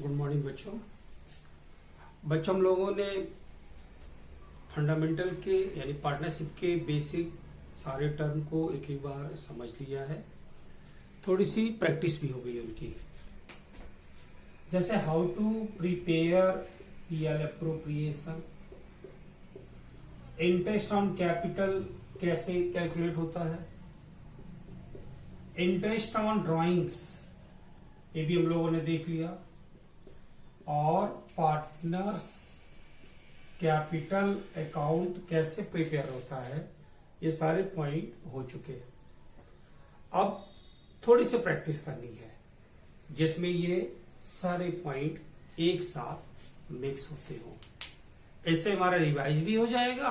Good morning बच्चों। हम लोगों ने फंडामेंटल के यानी पार्टनरशिप के बेसिक सारे टर्म को एक ही बार समझ लिया है। थोड़ी सी प्रैक्टिस भी हो गई उनकी, जैसे how to prepare PL appropriation, interest on capital कैसे कैलकुलेट होता है, इंटरेस्ट ऑन ड्राइंग्स ये भी हम लोगों ने देख लिया, और पार्टनर्स कैपिटल अकाउंट कैसे प्रिपेयर होता है, ये सारे पॉइंट हो चुके। अब थोड़ी सी प्रैक्टिस करनी है जिसमें ये सारे पॉइंट एक साथ मिक्स होते हो। इससे हमारा रिवाइज भी हो जाएगा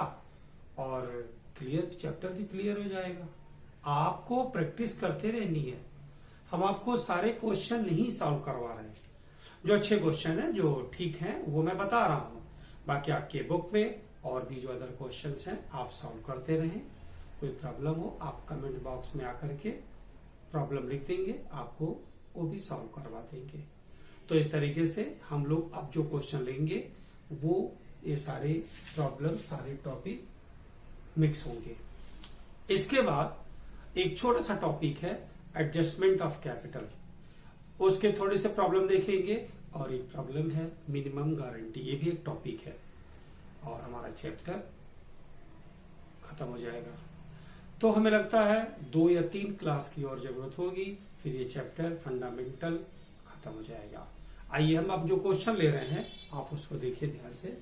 और क्लियर चैप्टर भी क्लियर हो जाएगा। आपको प्रैक्टिस करते रहनी है। हम आपको सारे क्वेश्चन नहीं सॉल्व करवा रहे हैं, जो अच्छे क्वेश्चन हैं जो ठीक हैं वो मैं बता रहा हूं। बाकी आपके बुक में और भी जो अदर क्वेश्चंस हैं आप सॉल्व करते रहें। कोई प्रॉब्लम हो आप कमेंट बॉक्स में आकर के प्रॉब्लम लिख देंगे, आपको वो भी सॉल्व करवा देंगे। तो इस तरीके से हम लोग अब जो क्वेश्चन लेंगे वो ये सारे प्रॉब्लम सारे टॉपिक मिक्स होंगे। इसके बाद एक छोटा सा टॉपिक है एडजस्टमेंट ऑफ कैपिटल, उसके थोड़े से प्रॉब्लम देखेंगे, और एक प्रॉब्लम है मिनिमम गारंटी, ये भी एक टॉपिक है, और हमारा चैप्टर खत्म हो जाएगा। तो हमें लगता है 2 या 3 क्लास की और जरूरत होगी, फिर ये चैप्टर फंडामेंटल खत्म हो जाएगा। आइए हम अब जो क्वेश्चन ले रहे हैं आप उसको देखिए ध्यान से।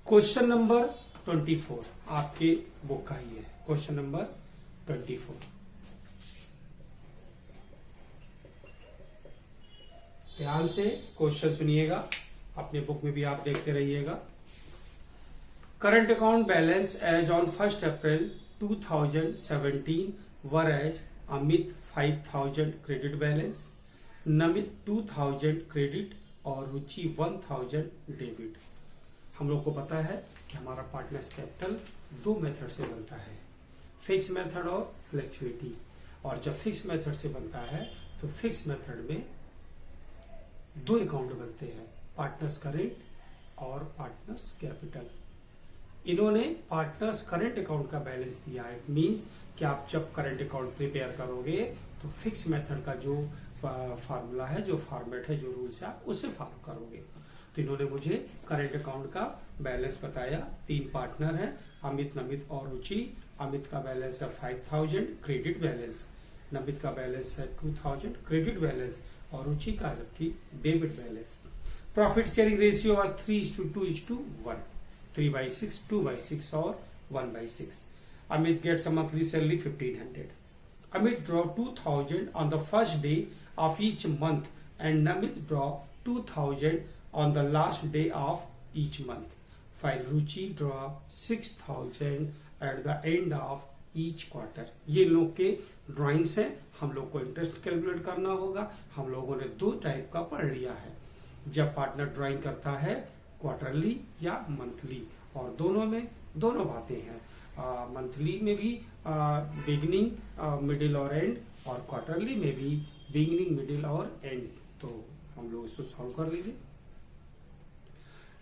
क्वेश्चन नंबर 24 आपके बुक का ही है। क्वेश्चन नंबर 24 ध्यान से क्वेश्चन सुनिएगा, अपने बुक में भी आप देखते रहिएगा। Current account balance as on 1 April 2017 whereas Amit 5000 credit balance, Namit 2000 credit और रुचि 1000 डेबिट। हम लोग को पता है कि हमारा पार्टनर्स कैपिटल 2 मेथड से बनता है, फिक्स मेथड और फ्लैक्चुएटी। और जब फिक्स मेथड से बनता है तो फिक्स मेथड में 2 अकाउंट बनते हैं, पार्टनर्स करेंट और पार्टनर्स कैपिटल। इन्होंने पार्टनर्स करंट अकाउंट का बैलेंस दिया है। इट मींस कि आप जब करंट अकाउंट प्रिपेयर करोगे तो फिक्स मेथड का जो फार्मूला है, जो फॉर्मेट है, जो रूल्स है, उसे फॉलो करोगे। तो इन्होंने मुझे करंट अकाउंट का बैलेंस बताया। 3 पार्टनर हैं, अमित, नमित और रुचि। अमित का बैलेंस है 5000 क्रेडिट बैलेंस, नमित का बैलेंस है 2000 क्रेडिट बैलेंस और रुचि का जबकि debit balance. Profit sharing ratio was 3:2:1, 3/6, 2/6 और 1/6। Amit gets a monthly salary 1500. Amit draw 2000 on the first day of each month and Namit draw 2000 on the last day of each month. While Ruchi draw 6000 at the end of each quarter. ये लोग के drawings हैं। हम लोग को interest calculate करना होगा। हम लोगों ने 2 टाइप का पढ़ लिया है, जब पार्टनर ड्राइंग करता है क्वार्टरली या मंथली, और दोनों में दोनों बातें हैं। मंथली में भी बिगिनिंग मिडिल और एंड, और क्वार्टरली में भी बिगिनिंग मिडिल और एंड। तो हम लोग इसको सॉल्व कर लीजिए।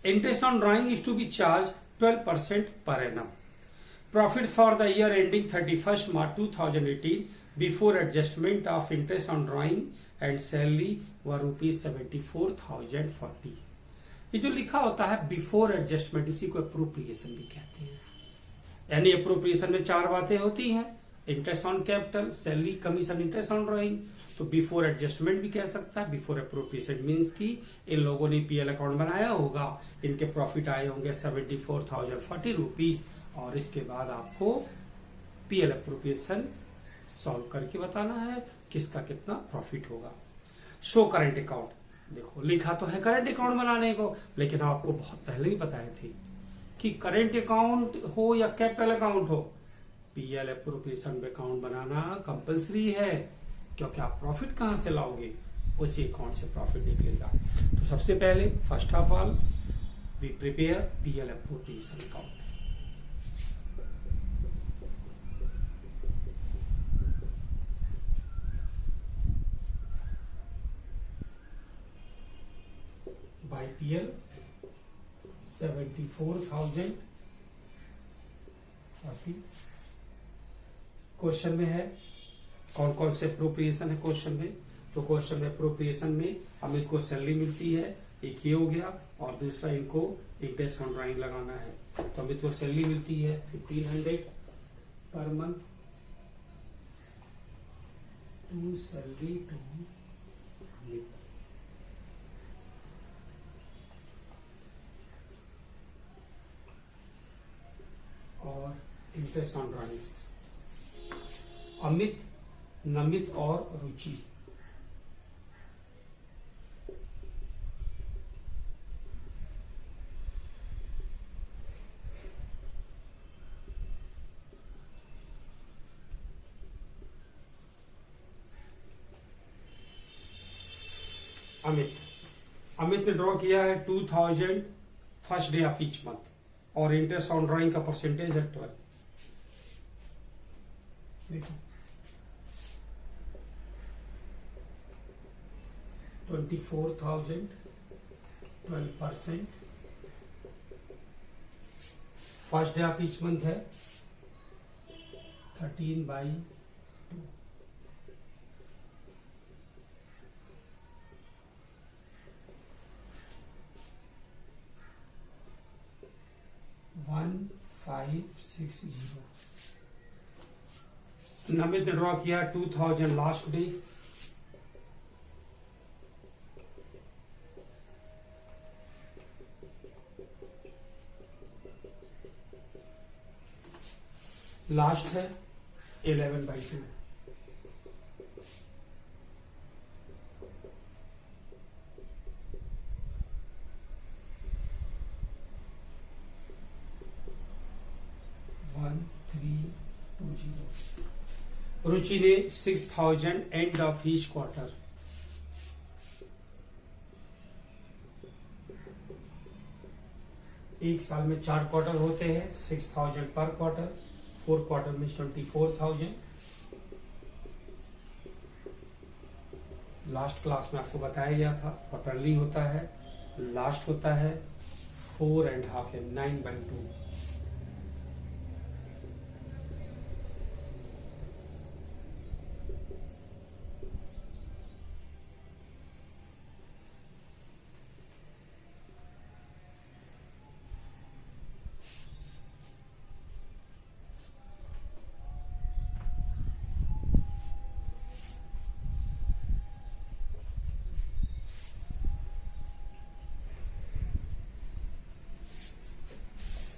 Interest on drawing is to be charge 12% per annum. Profit for the year ending 31st March 2018 before adjustment of interest on drawing and salary were ₹74,040। ये जो लिखा होता है बिफोर एडजस्टमेंट, इसी को अप्रोप्रिएशन भी कहते हैं। यानी अप्रोप्रिएशन में 4 बातें होती हैं, interest on capital, salary, commission, interest on drawing. तो बिफोर एडजस्टमेंट भी कह सकता है। बिफोर अप्रोप्रिएशन मीन्स कि इन लोगों ने पीएल अकाउंट बनाया होगा, इनके प्रॉफिट आए होंगे 74,040 रुपीज, और इसके बाद आपको पीएल अप्रोप्रिएशन सॉल्व करके बताना है किसका कितना प्रॉफिट होगा। शो करंट अकाउंट, देखो लिखा तो है करंट अकाउंट बनाने को, लेकिन आपको बहुत पहले ही बताए थे कि करंट अकाउंट हो या कैपिटल अकाउंट हो, पीएल अप्रोप्रिएशन में अकाउंट बनाना कंपलसरी है, क्योंकि आप प्रॉफिट कहां से लाओगे, उसी अकाउंट से प्रॉफिट निकलेगा। तो सबसे पहले first of all we prepare PL appropriation account. YPL 74,000 question में है कौन कौन से अप्रोप्रिएशन है क्वेश्चन में। तो क्वेश्चन में अप्रोप्रिएशन में अमित को सैलरी मिलती है, एक ये हो गया, और दूसरा इनको इंटरेस्ट ऑन ड्राइंग लगाना है। तो अमित को सैलरी मिलती है 1500 per month to salary to Amit. और interest on drawings Amit, Namit और रुचि। अमित ने ड्रॉ किया है 2000 first day of each month और इंटरेस्ट ऑन ड्राइंग का परसेंटेज है 12। देखो 24,000 12%। First day of each month है 13/2। नमित ने ड्रॉ किया 2000 लास्ट डे। लास्ट है 11/2। रुचि ने 6,000 एंड ऑफ ईच क्वार्टर। एक साल में 4 क्वार्टर होते हैं, 6,000 पर क्वार्टर, 4 क्वार्टर में 24,000। लास्ट क्लास में आपको बताया गया था क्वार्टरली होता है, लास्ट होता है 4.5 है 9/2।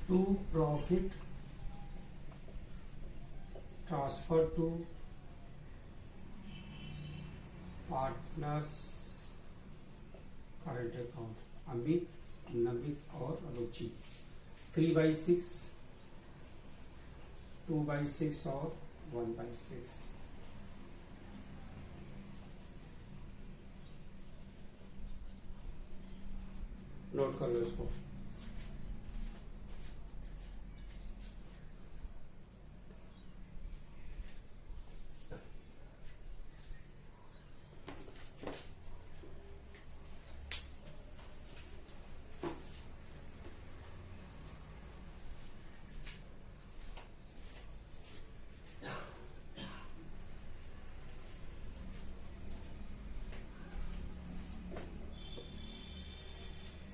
To profit transfer to partners current account Amit, Namit और रुचि। 3/6, 2/6 और 1/6। नोट कर लो इसको।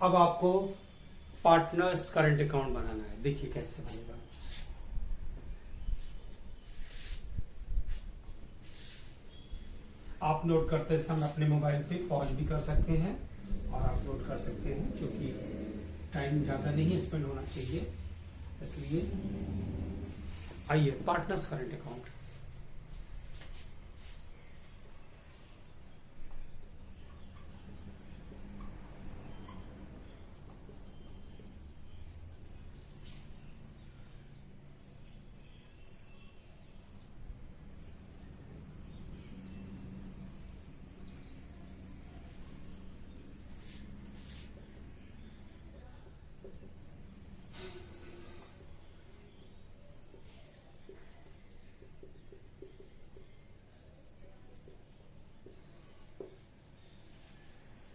अब आपको पार्टनर्स करंट अकाउंट बनाना है। देखिए कैसे बनेगा। आप नोट करते समय अपने मोबाइल पे पॉज भी कर सकते हैं और आप नोट कर सकते हैं, क्योंकि टाइम ज्यादा नहीं स्पेंड होना चाहिए, इसलिए आइए partners current account.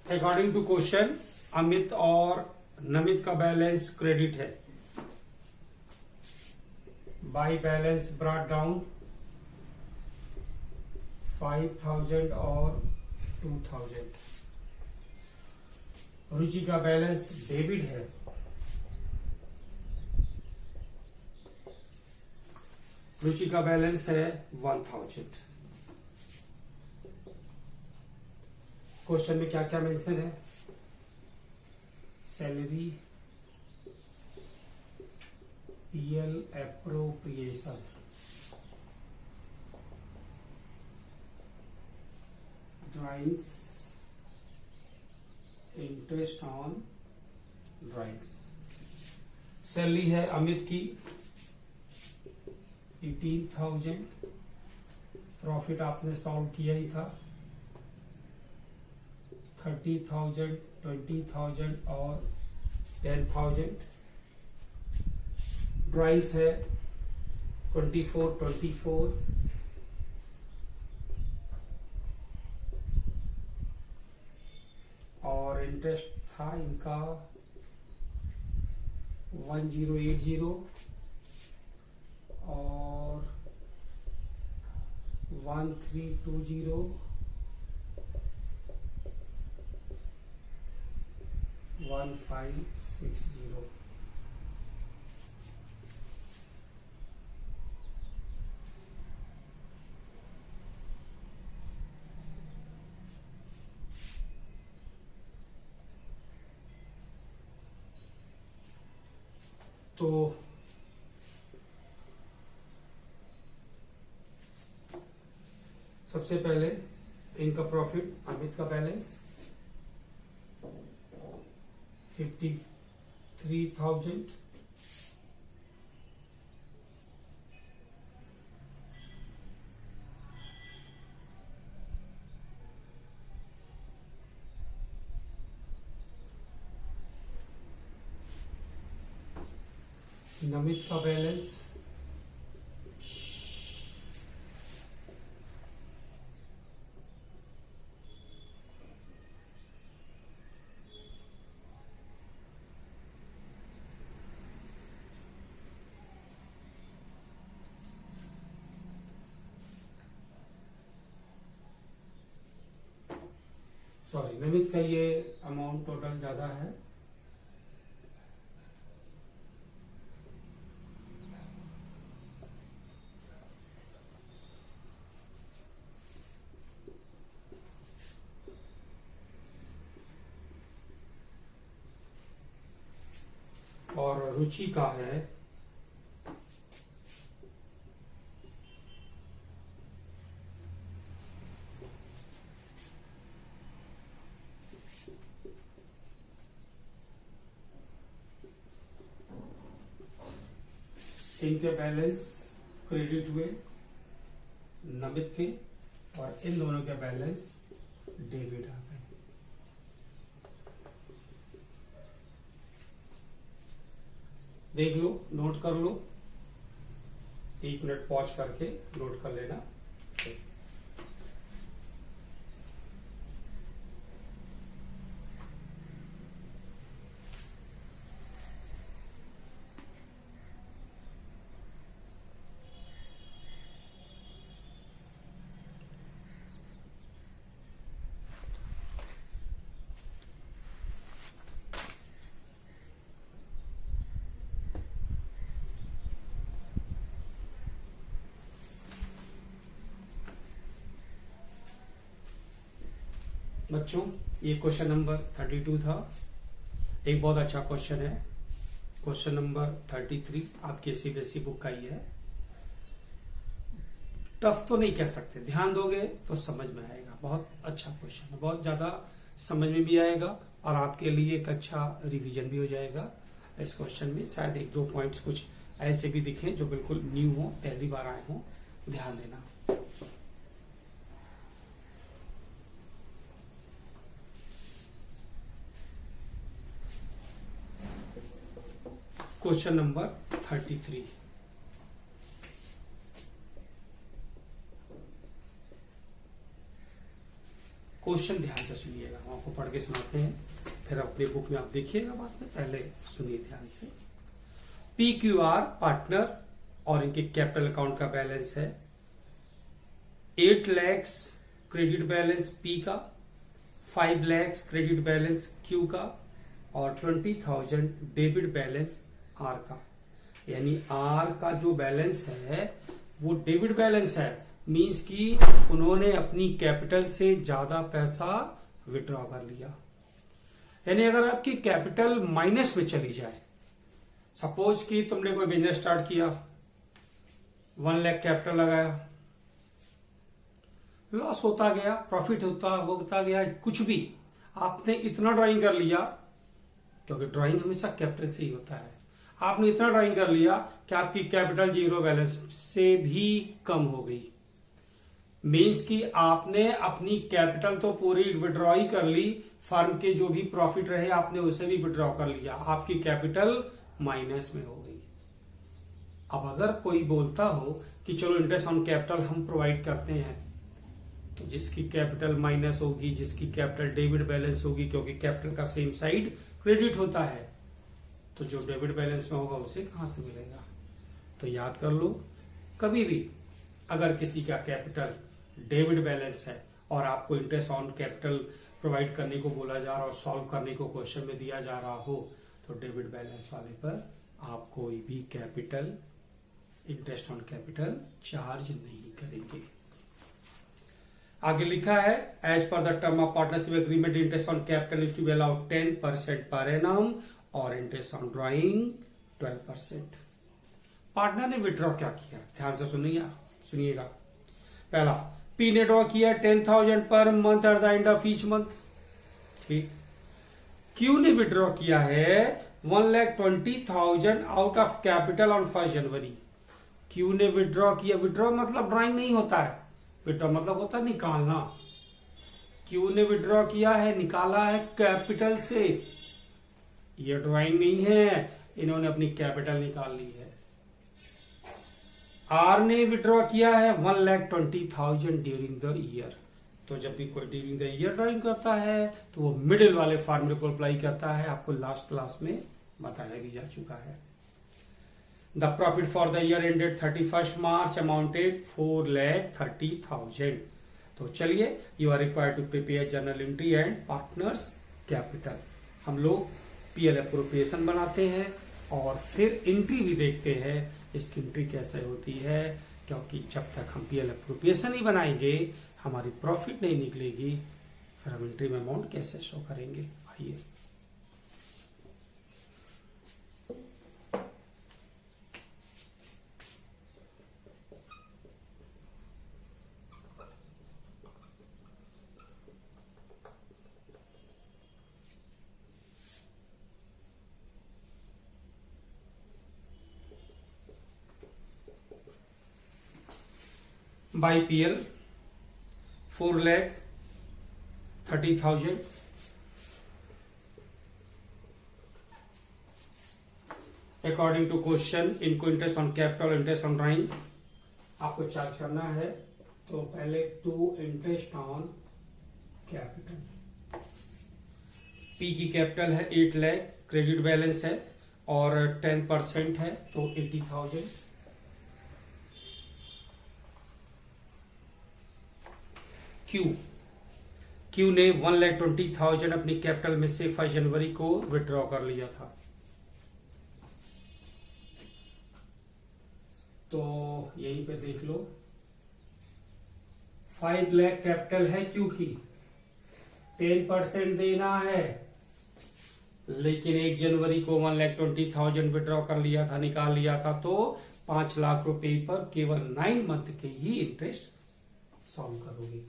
According to question, Amit और नमित का बैलेंस क्रेडिट है। बाई बैलेंस ब्रॉट डाउन 5000 और 2000। रुचि का बैलेंस डेबिट है। रुचि का बैलेंस है 1000। क्वेश्चन में क्या क्या मेंशन है? Salary, PL appropriation, drawings, interest on drawings. Salary है अमित की 18,000। प्रॉफिट आपने सॉल्व किया ही था। 30,000, 20,000 और 10,000। ड्राइंग्स है 24 और इंटरेस्ट था इनका 1080 और 1320 1560। तो सबसे पहले इनका प्रॉफिट, अमित का बैलेंस 53,000। नमित का बैलेंस 40। नमित का ये अमाउंट टोटल ज्यादा है। और रुचि का है इनके बैलेंस क्रेडिट हुए नमित के और इन दोनों के बैलेंस डेबिट आ गए। देख लो, नोट कर लो, 1 मिनट पॉज करके नोट कर लेना। बच्चों, ये क्वेश्चन नंबर 32 था। एक बहुत अच्छा क्वेश्चन है। क्वेश्चन नंबर 33 आपकी सीबीएसई बुक का ही है। टफ तो नहीं कह सकते, ध्यान दोगे तो समझ में आएगा। बहुत अच्छा क्वेश्चन है, बहुत ज्यादा समझ में भी आएगा और आपके लिए एक अच्छा रिवीजन भी हो जाएगा। इस क्वेश्चन में शायद 1-2 पॉइंट्स कुछ ऐसे भी दिखे जो बिल्कुल न्यू हो, पहली बार आए हो, ध्यान देना। Question number 33। क्वेश्चन ध्यान से सुनिएगा, हम आपको पढ़ के सुनाते हैं। फिर अपने बुक में आप देखिएगा बाद में, पहले सुनिए ध्यान से। PQR पार्टनर और इनके कैपिटल अकाउंट का बैलेंस है 8 लाख क्रेडिट बैलेंस P का, 5 लाख क्रेडिट बैलेंस Q का और 20,000 डेबिट बैलेंस R का। यानी R का जो बैलेंस है वो डेबिट बैलेंस है, मींस कि उन्होंने अपनी कैपिटल से ज्यादा पैसा विड्रॉ कर लिया। यानी अगर आपकी कैपिटल माइनस में चली जाए, सपोज कि तुमने कोई बिजनेस स्टार्ट किया, 1 लाख कैपिटल लगाया, लॉस होता गया, प्रॉफिट होता गया, कुछ भी आपने इतना ड्राइंग कर लिया, क्योंकि ड्राइंग हमेशा कैपिटल से ही होता है, आपने इतना ड्राइंग कर लिया कि आपकी कैपिटल जीरो बैलेंस से भी कम हो गई। मीन्स कि आपने अपनी कैपिटल तो पूरी विड्रॉ ही कर ली, फर्म के जो भी प्रॉफिट रहे आपने उसे भी विड्रॉ कर लिया, आपकी कैपिटल माइनस में हो गई। अब अगर कोई बोलता हो कि चलो इंटरेस्ट ऑन कैपिटल हम प्रोवाइड करते हैं, तो जिसकी कैपिटल माइनस होगी, जिसकी कैपिटल डेबिट बैलेंस होगी, क्योंकि कैपिटल का सेम साइड क्रेडिट होता है, तो जो डेबिट बैलेंस में होगा उसे कहां से मिलेगा। तो याद कर लो, कभी भी अगर किसी का कैपिटल डेबिट बैलेंस है और आपको इंटरेस्ट ऑन कैपिटल प्रोवाइड करने को बोला जा रहा हो, सॉल्व करने को क्वेश्चन में दिया जा रहा हो, तो डेबिट बैलेंस वाले पर आप कोई भी capital interest on capital charge नहीं करेंगे। आगे लिखा है as per the term of partnership agreement interest on capital is to be allowed 10% per annum और इंटरेस्ट ऑन ड्राइंग 12%। पार्टनर ने विड्रॉ क्या किया, ध्यान से सुनिएगा। पहला, पी ने ड्रॉ किया 10,000 per month at the end of each month, ठीक। क्यू ने विड्रॉ किया है 1,20,000 out of capital on 1 January. Q ने विड्रॉ किया, विड्रॉ मतलब ड्राइंग नहीं होता है, विड्रॉ मतलब होता है निकालना। क्यू ने विड्रॉ किया है, निकाला है कैपिटल से, ये ड्राइंग नहीं है, इन्होंने अपनी कैपिटल निकाल ली है। आर ने विड्रॉ किया है 1,20,000 ड्यूरिंग द ईयर। तो जब भी कोई ड्यूरिंग द ईयर ड्राइंग करता है तो वो मिडिल वाले फॉर्मूले को अप्लाई करता है, आपको लास्ट क्लास में बताया भी जा चुका है। The profit for the year ended 31 March amounted 4,30,000। तो चलिए, you are required to prepare journal entry and partners capital. हम लोग पीएल एप्रोप्रिएशन बनाते हैं और फिर एंट्री भी देखते हैं इसकी एंट्री कैसे होती है, क्योंकि जब तक हम पीएल एप्रोप्रिएशन ही बनाएंगे हमारी प्रॉफिट नहीं निकलेगी, फिर हम एंट्री में अमाउंट कैसे शो करेंगे। आइए, by PL 4,30,000 according to question. इनको interest on capital, interest on drawing आपको चार्ज करना है। तो पहले to interest on capital. P की कैपिटल है 8 लाख, क्रेडिट बैलेंस है और 10% है तो 80,000। क्यू ने 1,20,000 अपनी कैपिटल में से 1 जनवरी को विड्रॉ कर लिया था। तो यहीं पे देख लो, 5 लाख कैपिटल है क्यू की, 10% देना है, लेकिन 1 जनवरी को 1,20,000 विड्रॉ कर लिया था, निकाल लिया था, तो 5 लाख रुपए पर केवल 9 मंथ के ही इंटरेस्ट सॉल्व करोगे।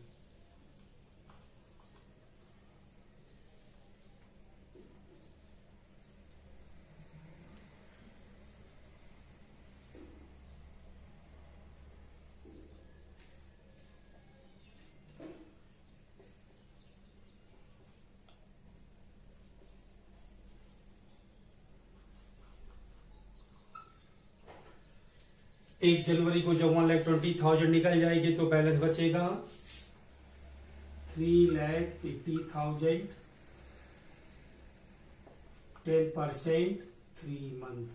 एक जनवरी को जब 1,20,000 निकल जाएगी तो बैलेंस बचेगा 3,80,000 10% 3 month.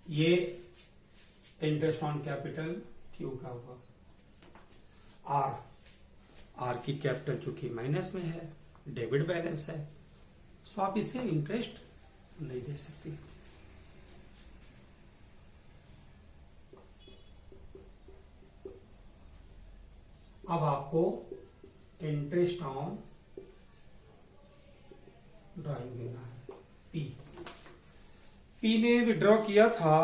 ये इंटरेस्ट ऑन कैपिटल क्यू का हुआ। आर की कैपिटल चूंकि माइनस में है, डेबिट बैलेंस है, सो आप इसे इंटरेस्ट नहीं दे सकते। अब आपको इंटरेस्ट ऑन ड्राइंग देना है। पी ने विड्रॉ किया था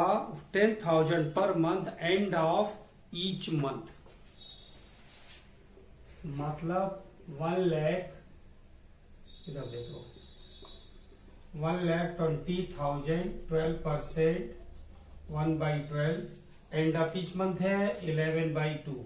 10,000 per month end of each month, मतलब 1 लाख, इधर देखो 1,20,000, 12%, 1/12, एंड ऑफ ईच मंथ है 11/2।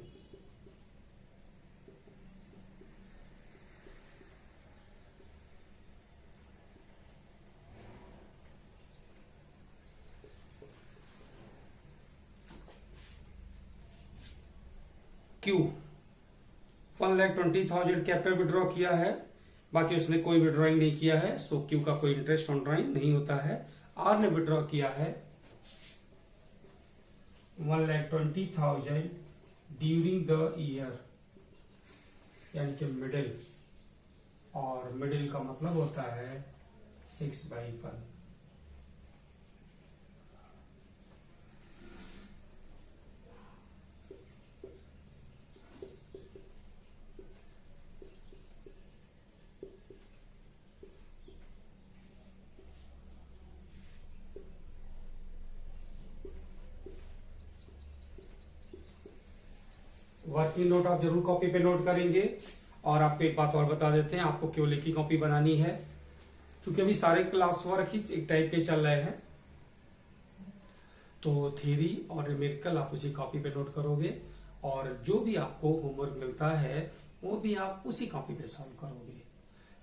क्यू 1,20,000 कैपिटल विड्रॉ किया है, बाकी उसने कोई विड्रॉइंग नहीं किया है, सो क्यू का कोई इंटरेस्ट ऑन ड्राइंग नहीं होता है। आर ने विड्रॉ किया है 1,20,000 ड्यूरिंग द ईयर, यानी कि मिडिल, और मिडिल का मतलब होता है 6/1। वर्किंग नोट आप जरूर कॉपी पे नोट करेंगे। और आपको एक बात और बता देते हैं, आपको केवल एक ही कॉपी बनानी है, क्योंकि अभी सारे क्लास वर्क ही एक टाइप के चल रहे हैं, तो थ्योरी और न्यूमेरिकल आप उसी कॉपी पे नोट करोगे, और जो भी आपको होमवर्क मिलता है वो भी आप उसी कॉपी पे सॉल्व करोगे,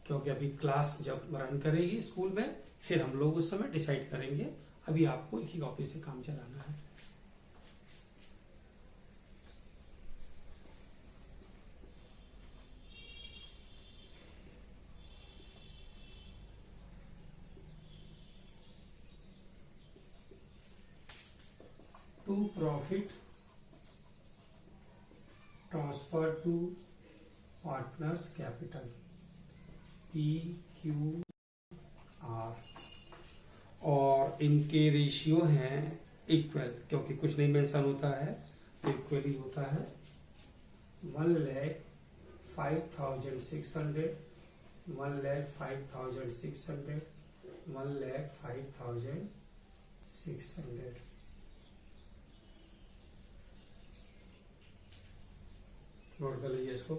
क्योंकि अभी क्लास जब रन करेगी स्कूल में फिर हम लोग उस समय डिसाइड करेंगे। अभी आपको एक ही कॉपी से काम चलाना है। To profit transfer to partners capital, PQR, और इनके रेशियो हैं इक्वल, क्योंकि कुछ नहीं मेंशन होता है तो इक्वल ही होता है। 1,05,600, 1,05,600, 1,05,600। नोट कर लीजिए इसको।